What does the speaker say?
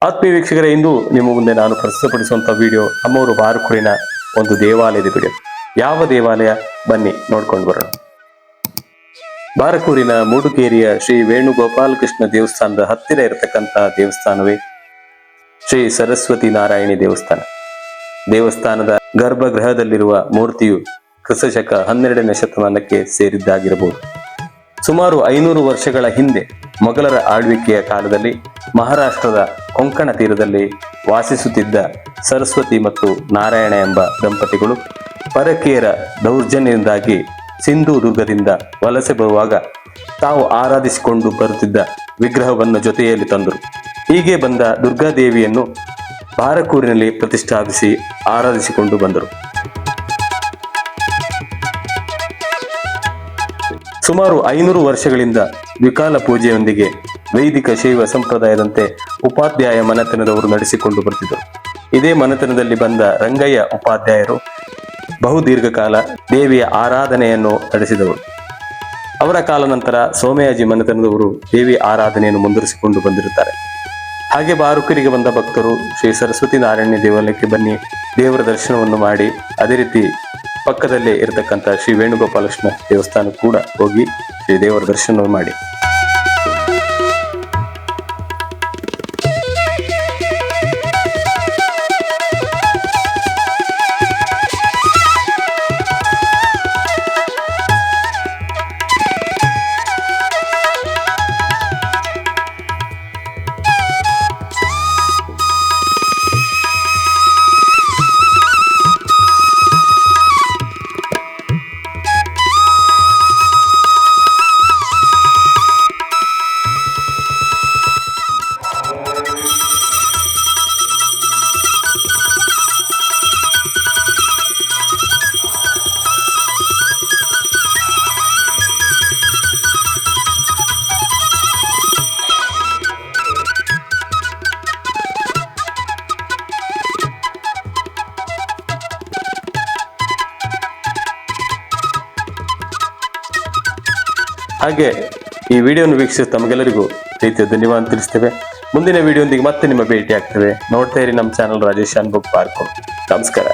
ಆತ್ಮೀಯ ವೀಕ್ಷಕರೇ, ಇಂದು ನಿಮ್ಮ ಮುಂದೆ ನಾನು ಪ್ರಸ್ತುತಪಡಿಸುವಂತಹ ವಿಡಿಯೋ ನಮ್ಮೂರು ಬಾರಕೂರಿನ ಒಂದು ದೇವಾಲಯದ ವಿಡಿಯೋ. ಯಾವ ದೇವಾಲಯ ಬನ್ನಿ ನೋಡ್ಕೊಂಡು ಬರೋಣ. ಬಾರಕೂರಿನ ಮೂಡುಕೇರಿಯ ಶ್ರೀ ವೇಣುಗೋಪಾಲಕೃಷ್ಣ ದೇವಸ್ಥಾನದ ಹತ್ತಿರ ಇರತಕ್ಕಂತಹ ದೇವಸ್ಥಾನವೇ ಶ್ರೀ ಸರಸ್ವತಿ ನಾರಾಯಣಿ ದೇವಸ್ಥಾನ. ದೇವಸ್ಥಾನದ ಗರ್ಭಗೃಹದಲ್ಲಿರುವ ಮೂರ್ತಿಯು ಕ್ರಿಸ್ತಶಕ 12ನೇ ಶತಮಾನಕ್ಕೆ ಸೇರಿದ್ದಾಗಿರಬಹುದು. ಸುಮಾರು 500 ವರ್ಷಗಳ ಹಿಂದೆ ಮೊಘಲರ ಆಳ್ವಿಕೆಯ ಕಾಲದಲ್ಲಿ ಮಹಾರಾಷ್ಟ್ರದ ಕೊಂಕಣ ತೀರದಲ್ಲಿ ವಾಸಿಸುತ್ತಿದ್ದ ಸರಸ್ವತಿ ಮತ್ತು ನಾರಾಯಣ ಎಂಬ ದಂಪತಿಗಳು ಪರಕೀಯರ ದೌರ್ಜನ್ಯದಿಂದಾಗಿ ಸಿಂಧೂ ದುರ್ಗದಿಂದ ವಲಸೆ ಬರುವಾಗ ತಾವು ಆರಾಧಿಸಿಕೊಂಡು ಬರುತ್ತಿದ್ದ ವಿಗ್ರಹವನ್ನು ಜೊತೆಯಲ್ಲಿ ತಂದರು. ಹೀಗೆ ಬಂದ ದುರ್ಗಾದೇವಿಯನ್ನು ಬಾರಕೂರಿನಲ್ಲಿ ಪ್ರತಿಷ್ಠಾಪಿಸಿ ಆರಾಧಿಸಿಕೊಂಡು ಬಂದರು. ಸುಮಾರು 500 ವರ್ಷಗಳಿಂದ ವಿಕಾಲ ಪೂಜೆಯೊಂದಿಗೆ ವೈದಿಕ ಶೈವ ಸಂಪ್ರದಾಯದಂತೆ ಉಪಾಧ್ಯಾಯ ಮನೆತನದವರು ನಡೆಸಿಕೊಂಡು ಬರ್ತಿದ್ದರು. ಇದೇ ಮನೆತನದಲ್ಲಿ ಬಂದ ರಂಗಯ್ಯ ಉಪಾಧ್ಯಾಯರು ಬಹುದೀರ್ಘಕಾಲ ದೇವಿಯ ಆರಾಧನೆಯನ್ನು ನಡೆಸಿದವರು. ಅವರ ಕಾಲ ನಂತರ ಸೋಮಯಾಜಿ ಮನೆತನದವರು ದೇವಿಯ ಆರಾಧನೆಯನ್ನು ಮುಂದುವರಿಸಿಕೊಂಡು ಬಂದಿರುತ್ತಾರೆ. ಹಾಗೆ ಬಾರಕೂರಿಗೆ ಬಂದ ಭಕ್ತರು ಶ್ರೀ ಸರಸ್ವತಿ ನಾರಾಯಣ ದೇವಾಲಯಕ್ಕೆ ಬನ್ನಿ, ದೇವರ ದರ್ಶನವನ್ನು ಮಾಡಿ, ಅದೇ ರೀತಿ ಪಕ್ಕದಲ್ಲೇ ಇರತಕ್ಕಂಥ ಶ್ರೀ ವೇಣುಗೋಪಾಲಕೃಷ್ಣ ದೇವಸ್ಥಾನ ಕೂಡ ಹೋಗಿ ಶ್ರೀ ದೇವರ ದರ್ಶನವನ್ನು ಮಾಡಿ. ಹಾಗೆ ಈ ವಿಡಿಯೋವನ್ನು ವೀಕ್ಷಿಸಿ ತಮಗೆಲ್ಲರಿಗೂ ರೀತಿಯ ಧನ್ಯವಾದ ತಿಳಿಸ್ತೇವೆ. ಮುಂದಿನ ವಿಡಿಯೋದೊಂದಿಗೆ ಮತ್ತೆ ನಿಮ್ಮ ಭೇಟಿ ಆಗ್ತೇವೆ. ನೋಡ್ತಾ ಇರಿ ನಮ್ಮ ಚಾನಲ್ ರಾಜೇಶ್ ಅನ್ಬುಕ್ ಬಾರಕೂರ್. ನಮಸ್ಕಾರ.